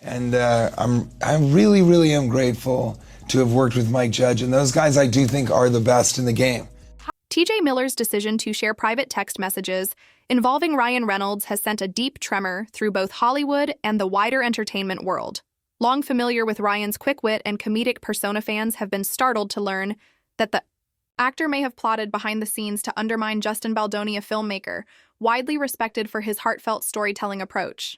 And I really, really am grateful to have worked with Mike Judge, and those guys I do think are the best in the game. TJ Miller's decision to share private text messages involving Ryan Reynolds has sent a deep tremor through both Hollywood and the wider entertainment world. Long familiar with Ryan's quick wit and comedic persona, fans have been startled to learn that the actor may have plotted behind the scenes to undermine Justin Baldoni, a filmmaker, widely respected for his heartfelt storytelling approach.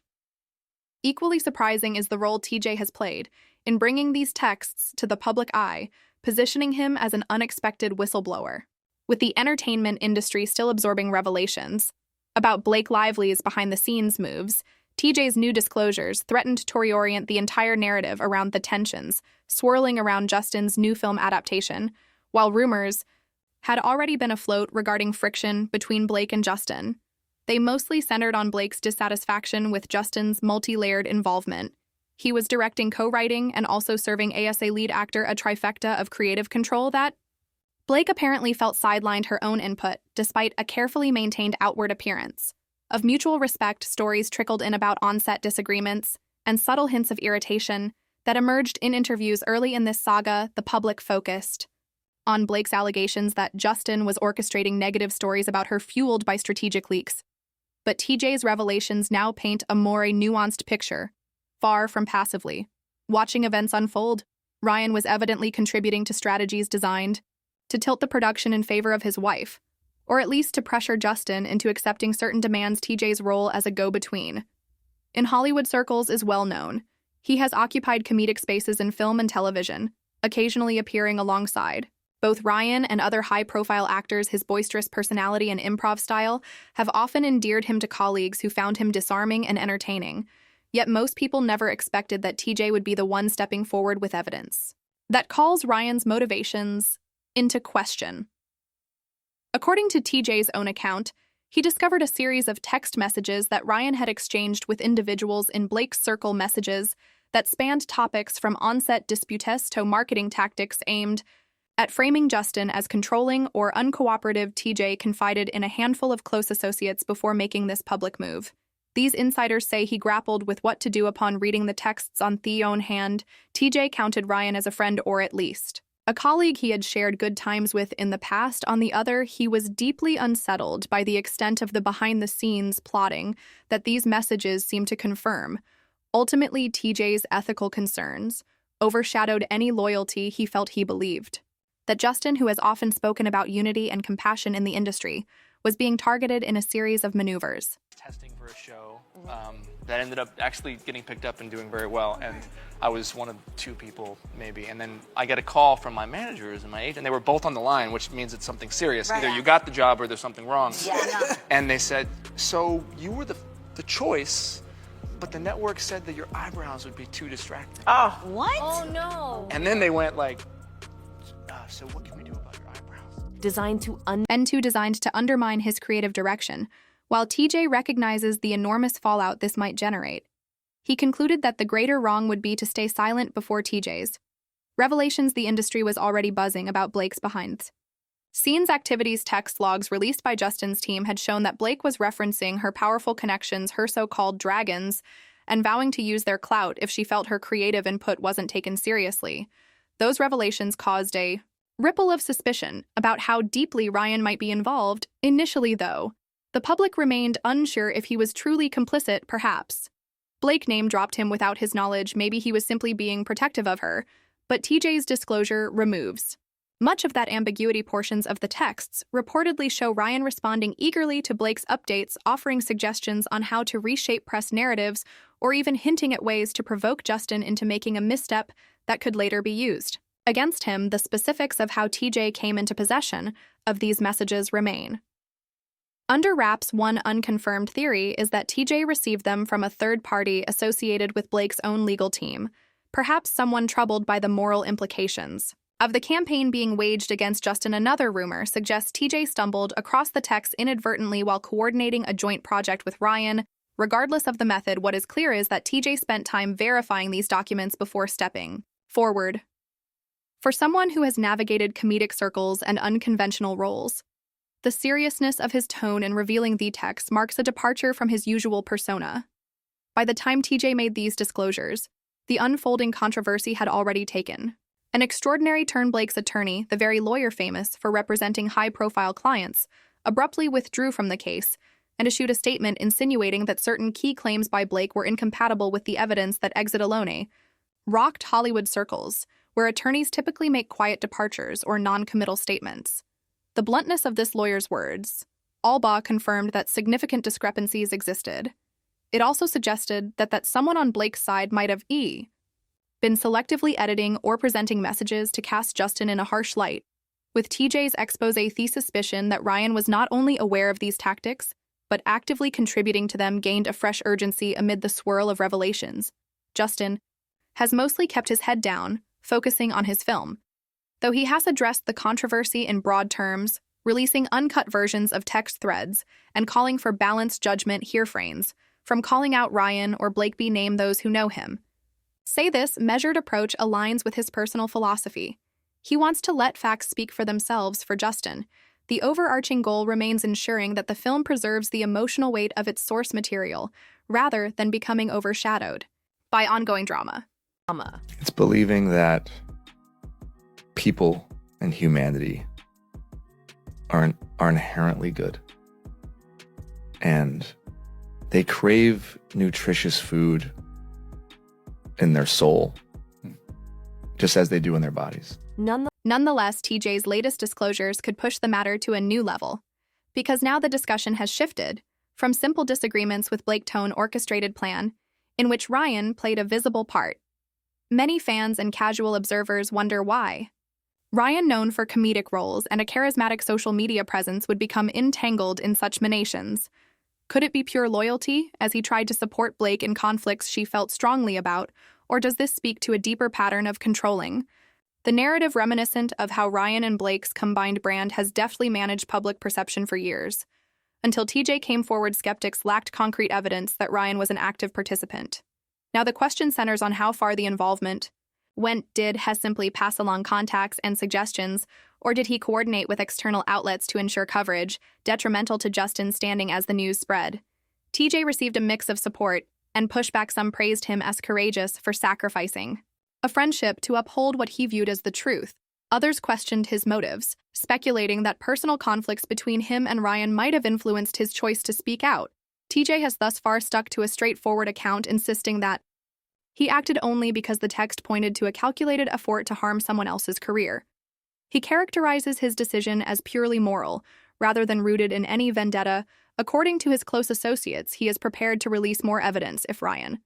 Equally surprising is the role TJ has played in bringing these texts to the public eye, positioning him as an unexpected whistleblower. With the entertainment industry still absorbing revelations about Blake Lively's behind-the-scenes moves, TJ's new disclosures threatened to reorient the entire narrative around the tensions swirling around Justin's new film adaptation, while rumors had already been afloat regarding friction between Blake and Justin. They mostly centered on Blake's dissatisfaction with Justin's multi-layered involvement. He was directing, co-writing, and also serving as a lead actor, a trifecta of creative control that Blake apparently felt sidelined her own input, despite a carefully maintained outward appearance. Of mutual respect, stories trickled in about on-set disagreements and subtle hints of irritation that emerged in interviews early in this saga. The public focused on Blake's allegations that Justin was orchestrating negative stories about her fueled by strategic leaks. But TJ's revelations now paint a more nuanced picture, far from passively watching events unfold. Ryan was evidently contributing to strategies designed to tilt the production in favor of his wife, or at least to pressure Justin into accepting certain demands. TJ's role as a go-between in Hollywood circles is well known. He has occupied comedic spaces in film and television, occasionally appearing alongside both Ryan and other high-profile actors. His boisterous personality and improv style have often endeared him to colleagues who found him disarming and entertaining. Yet most people never expected that TJ would be the one stepping forward with evidence that calls Ryan's motivations into question. According to TJ's own account, he discovered a series of text messages that Ryan had exchanged with individuals in Blake's circle, messages that spanned topics from on-set disputes to marketing tactics aimed at framing Justin as controlling or uncooperative. TJ confided in a handful of close associates before making this public move. These insiders say he grappled with what to do upon reading the texts. On the one hand, TJ counted Ryan as a friend, or at least a colleague he had shared good times with in the past. On the other, he was deeply unsettled by the extent of the behind-the-scenes plotting that these messages seemed to confirm. Ultimately, TJ's ethical concerns overshadowed any loyalty he felt. He believed that Justin, who has often spoken about unity and compassion in the industry, was being targeted in a series of maneuvers. Testing for a show that ended up actually getting picked up and doing very well, and I was one of two people maybe, and then I get a call from my managers and my agent. They were both on the line, which means it's something serious. Right. Either you got the job or there's something wrong. Yeah. And they said, so you were the choice, but the network said that your eyebrows would be too distracting. Oh, what? Oh no. And then they went like, so what can we do about your eyebrows? Designed to undermine his creative direction. While TJ recognizes the enormous fallout this might generate, he concluded that the greater wrong would be to stay silent before TJ's revelations. The industry was already buzzing about Blake's behind-scenes activities. Text logs released by Justin's team had shown that Blake was referencing her powerful connections, her so-called dragons, and vowing to use their clout if she felt her creative input wasn't taken seriously. Those revelations caused a ripple of suspicion about how deeply Ryan might be involved. Initially, though, the public remained unsure if he was truly complicit. Perhaps Blake name-dropped him without his knowledge. Maybe he was simply being protective of her. But TJ's disclosure removes much of that ambiguity. Portions of the texts reportedly show Ryan responding eagerly to Blake's updates, offering suggestions on how to reshape press narratives, or even hinting at ways to provoke Justin into making a misstep that could later be used against him. The specifics of how TJ came into possession of these messages remain under wraps. One unconfirmed theory is that TJ received them from a third party associated with Blake's own legal team, perhaps someone troubled by the moral implications of the campaign being waged against Justin. Another rumor suggests TJ stumbled across the text inadvertently while coordinating a joint project with Ryan. Regardless of the method, what is clear is that TJ spent time verifying these documents before stepping forward. For someone who has navigated comedic circles and unconventional roles, the seriousness of his tone in revealing the text marks a departure from his usual persona. By the time TJ made these disclosures, the unfolding controversy had already taken an extraordinary turn. Blake's attorney, the very lawyer famous for representing high-profile clients, abruptly withdrew from the case and issued a statement insinuating that certain key claims by Blake were incompatible with the evidence that exit alone rocked Hollywood circles, where attorneys typically make quiet departures or non-committal statements. The bluntness of this lawyer's words all confirmed that significant discrepancies existed. It also suggested that someone on Blake's side might have been selectively editing or presenting messages to cast Justin in a harsh light, with TJ's expose the suspicion that Ryan was not only aware of these tactics, but actively contributing to them gained a fresh urgency amid the swirl of revelations. Justin has mostly kept his head down, focusing on his film. Though he has addressed the controversy in broad terms, releasing uncut versions of text threads and calling for balanced judgment, he refrains from calling out Ryan or Blake be name those who know him. Say this measured approach aligns with his personal philosophy. He wants to let facts speak for themselves. For Justin, the overarching goal remains ensuring that the film preserves the emotional weight of its source material, rather than becoming overshadowed by ongoing drama. It's believing that people and humanity are inherently good. And they crave nutritious food in their soul, just as they do in their bodies. Nonetheless, TJ's latest disclosures could push the matter to a new level, because now the discussion has shifted from simple disagreements with Blake to an orchestrated plan, in which Ryan played a visible part. Many fans and casual observers wonder why Ryan, known for comedic roles and a charismatic social media presence, would become entangled in such machinations. Could it be pure loyalty, as he tried to support Blake in conflicts she felt strongly about, or does this speak to a deeper pattern of controlling? The narrative reminiscent of how Ryan and Blake's combined brand has deftly managed public perception for years. Until TJ came forward, skeptics lacked concrete evidence that Ryan was an active participant. Now the question centers on how far the involvement went. Did Hess simply pass along contacts and suggestions, or did he coordinate with external outlets to ensure coverage, detrimental to Justin's standing as the news spread? TJ received a mix of support and pushback. Some praised him as courageous for sacrificing a friendship to uphold what he viewed as the truth. Others questioned his motives, speculating that personal conflicts between him and Ryan might have influenced his choice to speak out. TJ has thus far stuck to a straightforward account, insisting that he acted only because the text pointed to a calculated effort to harm someone else's career. He characterizes his decision as purely moral, rather than rooted in any vendetta. According to his close associates, he is prepared to release more evidence if Ryan,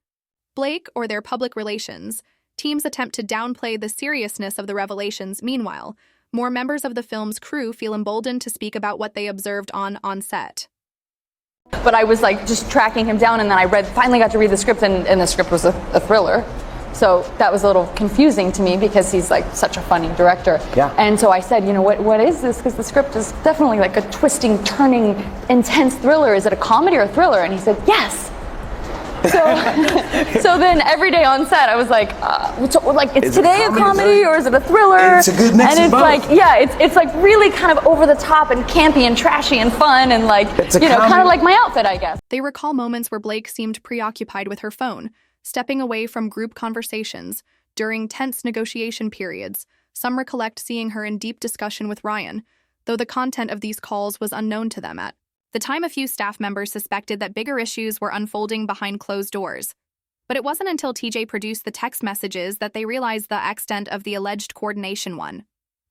Blake, or their public relations teams attempt to downplay the seriousness of the revelations. Meanwhile, more members of the film's crew feel emboldened to speak about what they observed on set. But I was like just tracking him down, and then I finally got to read the script, and the script was a thriller. So that was a little confusing to me because he's like such a funny director. Yeah. And so I said, you know, what is this? Because the script is definitely like a twisting, turning, intense thriller. Is it a comedy or a thriller? And he said, yes. So then every day on set, I was like, is today a comedy or is it a thriller? It's a good mix and of it's both. like, yeah, it's like really kind of over the top and campy and trashy and fun and like, kind of like my outfit, I guess. They recall moments where Blake seemed preoccupied with her phone, stepping away from group conversations during tense negotiation periods. Some recollect seeing her in deep discussion with Ryan, though the content of these calls was unknown to them at the time. A few staff members suspected that bigger issues were unfolding behind closed doors. But it wasn't until TJ produced the text messages that they realized the extent of the alleged coordination. One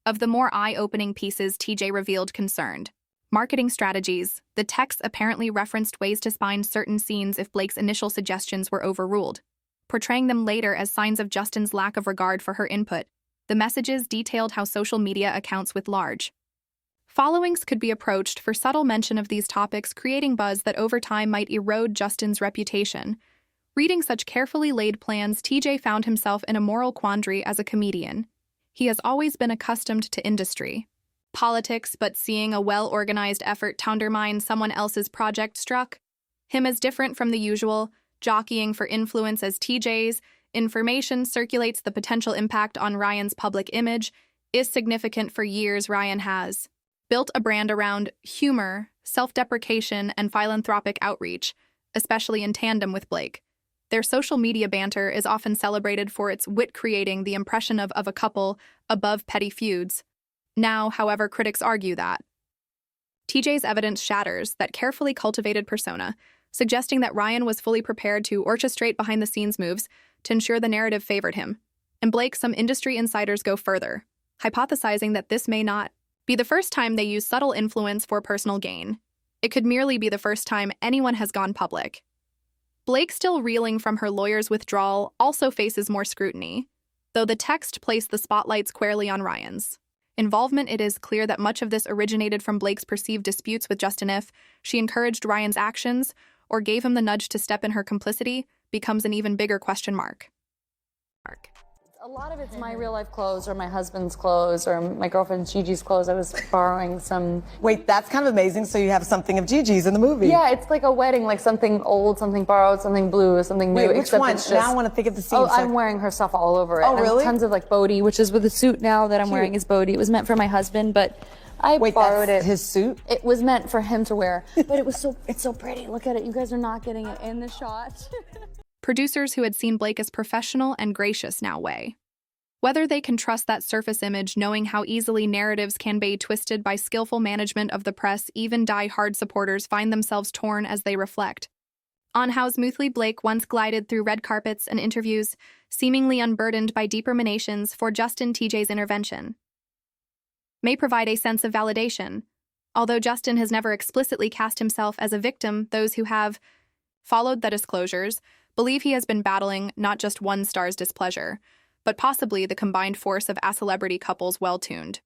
of the more eye-opening pieces TJ revealed concerned marketing strategies. The text apparently referenced ways to spine certain scenes if Blake's initial suggestions were overruled, portraying them later as signs of Justin's lack of regard for her input. The messages detailed how social media accounts with large followings could be approached for subtle mention of these topics, creating buzz that over time might erode Justin's reputation. Reading such carefully laid plans, TJ found himself in a moral quandary as a comedian. He has always been accustomed to industry politics, but seeing a well-organized effort to undermine someone else's project struck him as different from the usual, jockeying for influence. As TJ's information circulates, the potential impact on Ryan's public image is significant. For years, Ryan has built a brand around humor, self-deprecation, and philanthropic outreach, especially in tandem with Blake. Their social media banter is often celebrated for its wit, creating the impression of a couple above petty feuds. Now, however, critics argue that TJ's evidence shatters that carefully cultivated persona, suggesting that Ryan was fully prepared to orchestrate behind-the-scenes moves to ensure the narrative favored him. And Blake, some industry insiders go further, hypothesizing that this may not be the first time they use subtle influence for personal gain. It could merely be the first time anyone has gone public. Blake, still reeling from her lawyer's withdrawal, also faces more scrutiny, though the text placed the spotlight squarely on Ryan's involvement. It is clear that much of this originated from Blake's perceived disputes with Justin. If she encouraged Ryan's actions or gave him the nudge to step in, her complicity becomes an even bigger question mark. A lot of it's my real-life clothes or my husband's clothes or my girlfriend Gigi's clothes. I was borrowing some... Wait, that's kind of amazing. So you have something of Gigi's in the movie. Yeah, it's like a wedding, like something old, something borrowed, something blue, something new. Wait, which except one? it's just- Now I want to think of the scene. Oh, I'm wearing her stuff all over it. Oh, really? And tons of like Bodhi, which is with the suit now that I'm wearing is Bodhi. It was meant for my husband, but I borrowed that's it. his suit? It was meant for him to wear, but it's so pretty. Look at it. You guys are not getting it in the shot. Producers who had seen Blake as professional and gracious now weigh whether they can trust that surface image, knowing how easily narratives can be twisted by skillful management of the press. Even die-hard supporters find themselves torn as they reflect on how smoothly Blake once glided through red carpets and interviews, seemingly unburdened by deep ruminations. For Justin, TJ's intervention may provide a sense of validation. Although Justin has never explicitly cast himself as a victim, those who have followed the disclosures believe he has been battling not just one star's displeasure, but possibly the combined force of a celebrity couple's well-tuned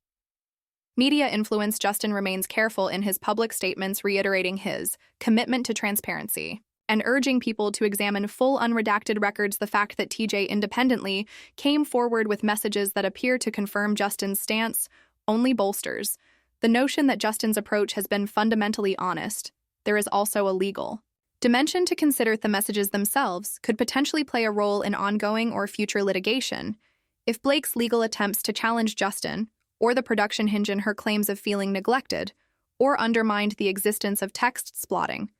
media influence. Justin remains careful in his public statements, reiterating his commitment to transparency and urging people to examine full unredacted records. The fact that TJ independently came forward with messages that appear to confirm Justin's stance only bolsters the notion that Justin's approach has been fundamentally honest. There is also a legal dimension to consider. The messages themselves could potentially play a role in ongoing or future litigation. If Blake's legal attempts to challenge Justin or the production hinge in her claims of feeling neglected or undermined the existence of text splotting,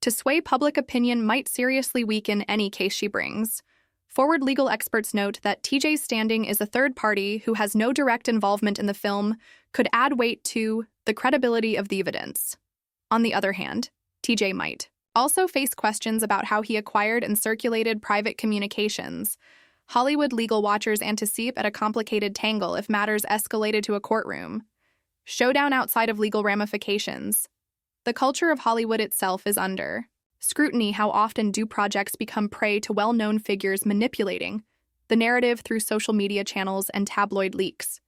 to sway public opinion might seriously weaken any case she brings forward. Legal experts note that TJ's standing as a third party who has no direct involvement in the film could add weight to the credibility of the evidence. On the other hand, TJ might also face questions about how he acquired and circulated private communications. Hollywood legal watchers anticipate a complicated tangle if matters escalated to a courtroom showdown outside of legal ramifications. The culture of Hollywood itself is under scrutiny. How often do projects become prey to well-known figures manipulating the narrative through social media channels and tabloid leaks?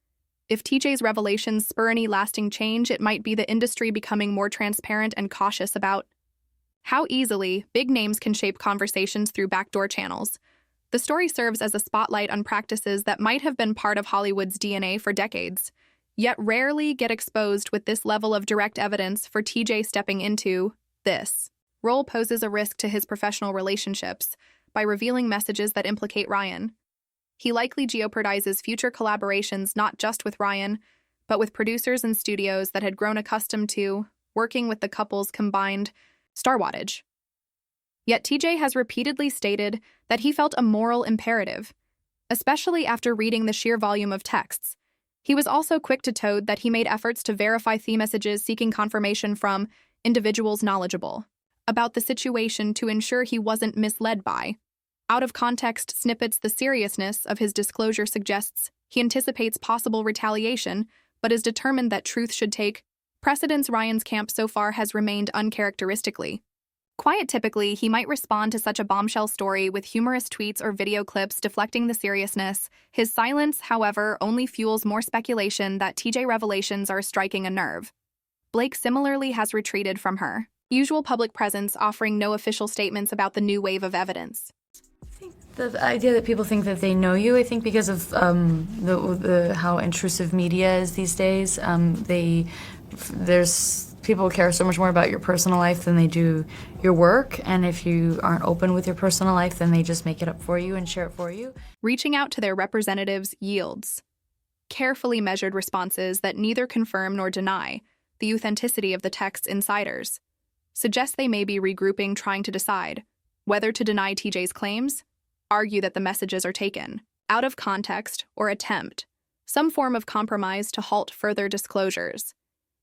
If TJ's revelations spur any lasting change, it might be the industry becoming more transparent and cautious about how easily big names can shape conversations through backdoor channels. The story serves as a spotlight on practices that might have been part of Hollywood's DNA for decades, yet rarely get exposed with this level of direct evidence. For TJ, stepping into this role poses a risk to his professional relationships by revealing messages that implicate Ryan. He likely jeopardizes future collaborations not just with Ryan, but with producers and studios that had grown accustomed to working with the couple's combined star wattage. Yet TJ has repeatedly stated that he felt a moral imperative, especially after reading the sheer volume of texts. He was also quick to toad that he made efforts to verify the messages, seeking confirmation from individuals knowledgeable about the situation to ensure he wasn't misled by out-of-context snippets. The seriousness of his disclosure suggests he anticipates possible retaliation, but is determined that truth should take precedence. Ryan's camp so far has remained uncharacteristically quiet. Typically, he might respond to such a bombshell story with humorous tweets or video clips deflecting the seriousness. His silence, however, only fuels more speculation that TJ revelations are striking a nerve. Blake similarly has retreated from her usual public presence, offering no official statements about the new wave of evidence. The idea that people think that they know you, I think because of how intrusive media is these days, people care so much more about your personal life than they do your work, and if you aren't open with your personal life, then they just make it up for you and share it for you. Reaching out to their representatives yields carefully measured responses that neither confirm nor deny the authenticity of the text's insiders. Suggests they may be regrouping, trying to decide whether to deny TJ's claims, argue that the messages are taken out of context, or attempt some form of compromise to halt further disclosures.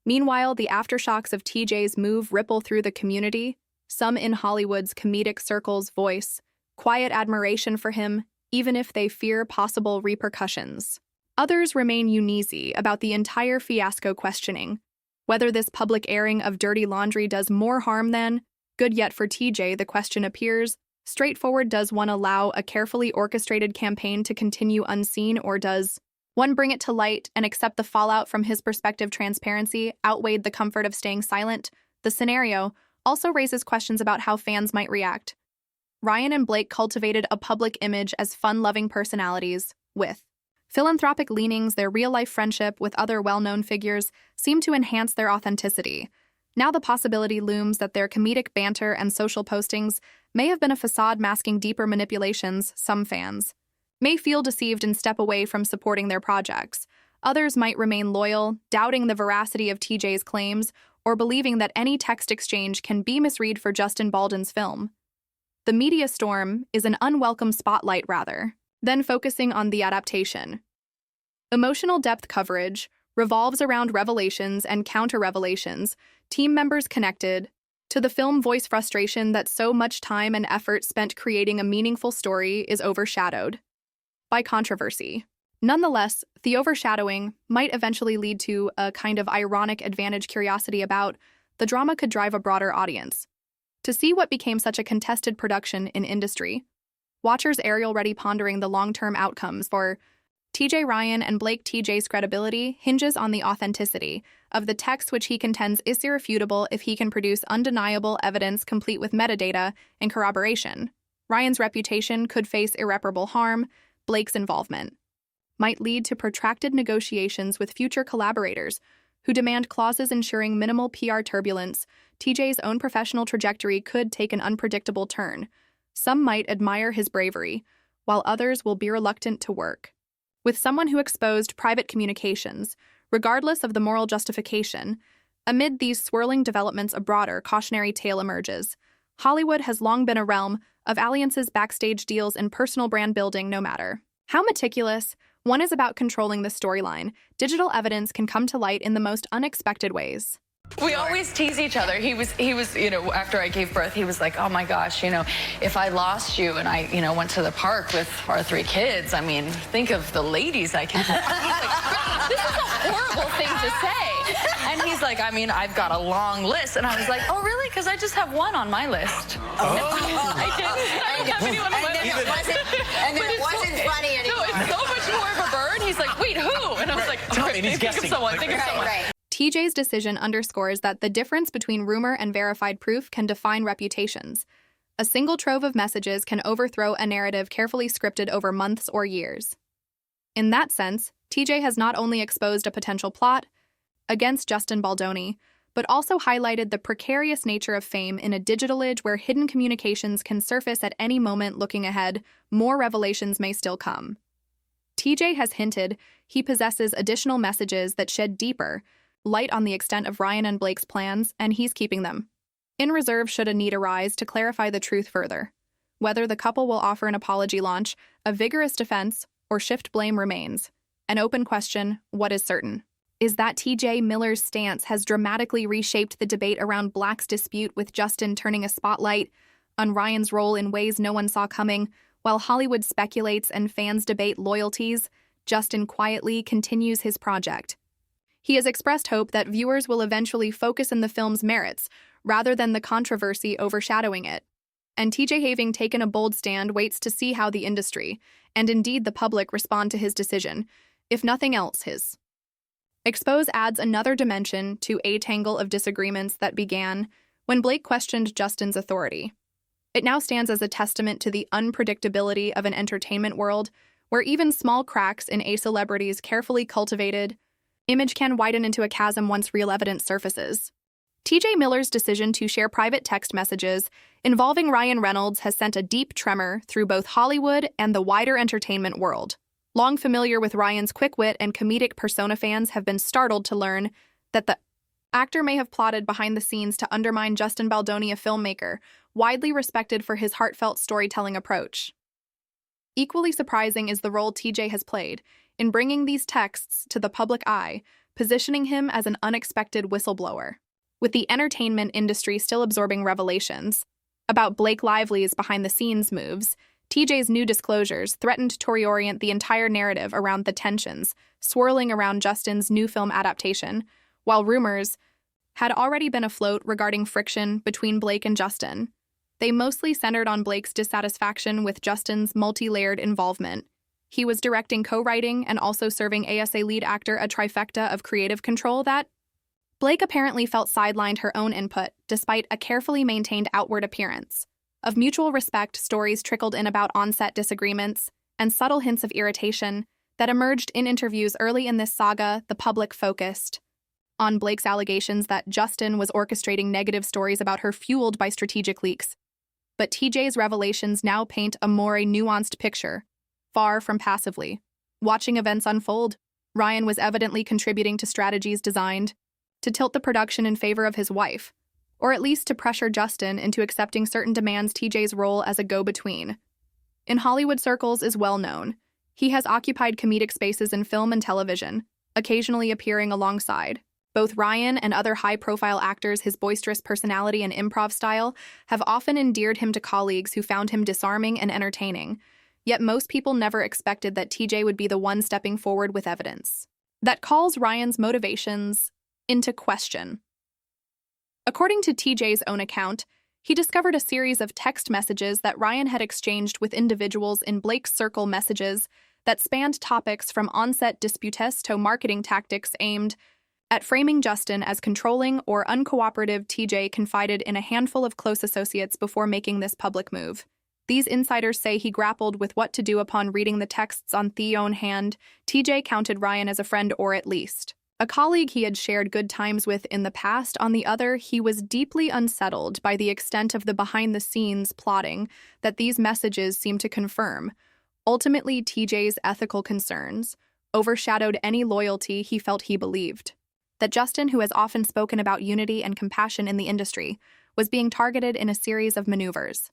Meanwhile, the aftershocks of TJ's move ripple through the community, some in Hollywood's comedic circles voice quiet admiration for him, even if they fear possible repercussions. Others remain uneasy about the entire fiasco, questioning whether this public airing of dirty laundry does more harm than good. Yet for TJ, the question appears straightforward: does one allow a carefully orchestrated campaign to continue unseen, or does one bring it to light and accept the fallout? From his perspective, transparency outweighed the comfort of staying silent. The scenario also raises questions about how fans might react. Ryan and Blake cultivated a public image as fun-loving personalities with philanthropic leanings. Their real-life friendship with other well-known figures seemed to enhance their authenticity. Now the possibility looms that their comedic banter and social postings may have been a facade masking deeper manipulations. Some fans may feel deceived and step away from supporting their projects. Others might remain loyal, doubting the veracity of TJ's claims or believing that any text exchange can be misread for Justin Baldoni's film. The media storm is an unwelcome spotlight rather than focusing on the adaptation. Emotional depth coverage revolves around revelations and counter-revelations, team members connected to the film voice frustration that so much time and effort spent creating a meaningful story is overshadowed by controversy. Nonetheless, the overshadowing might eventually lead to a kind of ironic advantage. Curiosity about the drama could drive a broader audience to see what became such a contested production in industry. Watchers already pondering the long-term outcomes for TJ. Ryan and Blake. TJ's credibility hinges on the authenticity of the text, which he contends is irrefutable if he can produce undeniable evidence complete with metadata and corroboration. Ryan's reputation could face irreparable harm. Blake's involvement might lead to protracted negotiations with future collaborators who demand clauses ensuring minimal PR turbulence. TJ's own professional trajectory could take an unpredictable turn. Some might admire his bravery, while others will be reluctant to work with someone who exposed private communications, regardless of the moral justification. Amid these swirling developments, a broader cautionary tale emerges. Hollywood has long been a realm of alliances, backstage deals, and personal brand building. No matter how meticulous one is about controlling the storyline, digital evidence can come to light in the most unexpected ways. We always tease each other. He was, after I gave birth, he was like, oh my gosh, if I lost you and I, went to the park with our 3 kids, I mean, think of the ladies I can. This is a horrible thing to say. And he's like, I've got a long list. And I was like, oh, really? Because I just have one on my list. I don't have anyone on my list. And then it wasn't funny anymore. No, it's so much more of a bird. He's like, wait, who? And I was like, okay, think of someone. Right. TJ's decision underscores that the difference between rumor and verified proof can define reputations. A single trove of messages can overthrow a narrative carefully scripted over months or years. In that sense, TJ has not only exposed a potential plot against Justin Baldoni, but also highlighted the precarious nature of fame in a digital age where hidden communications can surface at any moment. Looking ahead, more revelations may still come. TJ has hinted he possesses additional messages that shed deeper light on the extent of Ryan and Blake's plans, and he's keeping them in reserve should a need arise to clarify the truth further. Whether the couple will offer an apology launch, a vigorous defense, or shift blame remains an open question. What is certain is that TJ Miller's stance has dramatically reshaped the debate around Black's dispute with Justin, turning a spotlight on Ryan's role in ways no one saw coming. While Hollywood speculates and fans debate loyalties, Justin quietly continues his project. He has expressed hope that viewers will eventually focus on the film's merits rather than the controversy overshadowing it. And TJ, having taken a bold stand, waits to see how the industry, and indeed the public, respond to his decision. If nothing else, his expose adds another dimension to a tangle of disagreements that began when Blake questioned Justin's authority. It now stands as a testament to the unpredictability of an entertainment world where even small cracks in a celebrity's carefully cultivated image can widen into a chasm once real evidence surfaces. TJ Miller's decision to share private text messages involving Ryan Reynolds has sent a deep tremor through both Hollywood and the wider entertainment world. Long familiar with Ryan's quick wit and comedic persona, fans have been startled to learn that the actor may have plotted behind the scenes to undermine Justin Baldoni, a filmmaker, widely respected for his heartfelt storytelling approach. Equally surprising is the role TJ has played in bringing these texts to the public eye, positioning him as an unexpected whistleblower. With the entertainment industry still absorbing revelations about Blake Lively's behind-the-scenes moves, TJ's new disclosures threatened to reorient the entire narrative around the tensions swirling around Justin's new film adaptation, while rumors had already been afloat regarding friction between Blake and Justin. They mostly centered on Blake's dissatisfaction with Justin's multi-layered involvement. He was directing, co-writing, and also serving as a lead actor a trifecta of creative control that Blake apparently felt sidelined her own input, despite a carefully maintained outward appearance. Of mutual respect, stories trickled in about on-set disagreements and subtle hints of irritation that emerged in interviews early in this saga. The public focused on Blake's allegations that Justin was orchestrating negative stories about her fueled by strategic leaks. But TJ's revelations now paint a more nuanced picture, far from passively watching events unfold. Ryan was evidently contributing to strategies designed to tilt the production in favor of his wife, or at least to pressure Justin into accepting certain demands. TJ's role as a go-between in Hollywood circles is well known. He has occupied comedic spaces in film and television, occasionally appearing alongside both Ryan and other high-profile actors. His boisterous personality and improv style have often endeared him to colleagues who found him disarming and entertaining. Yet most people never expected that TJ would be the one stepping forward with evidence that calls Ryan's motivations into question. According to TJ's own account, he discovered a series of text messages that Ryan had exchanged with individuals in Blake's circle, messages that spanned topics from on-set disputes to marketing tactics aimed at framing Justin as controlling or uncooperative. TJ confided in a handful of close associates before making this public move. These insiders say he grappled with what to do upon reading the texts. On the one hand, TJ counted Ryan as a friend, or at least a colleague he had shared good times with in the past. On the other, he was deeply unsettled by the extent of the behind-the-scenes plotting that these messages seemed to confirm. Ultimately, TJ's ethical concerns overshadowed any loyalty he felt. He believed that Justin, who has often spoken about unity and compassion in the industry, was being targeted in a series of maneuvers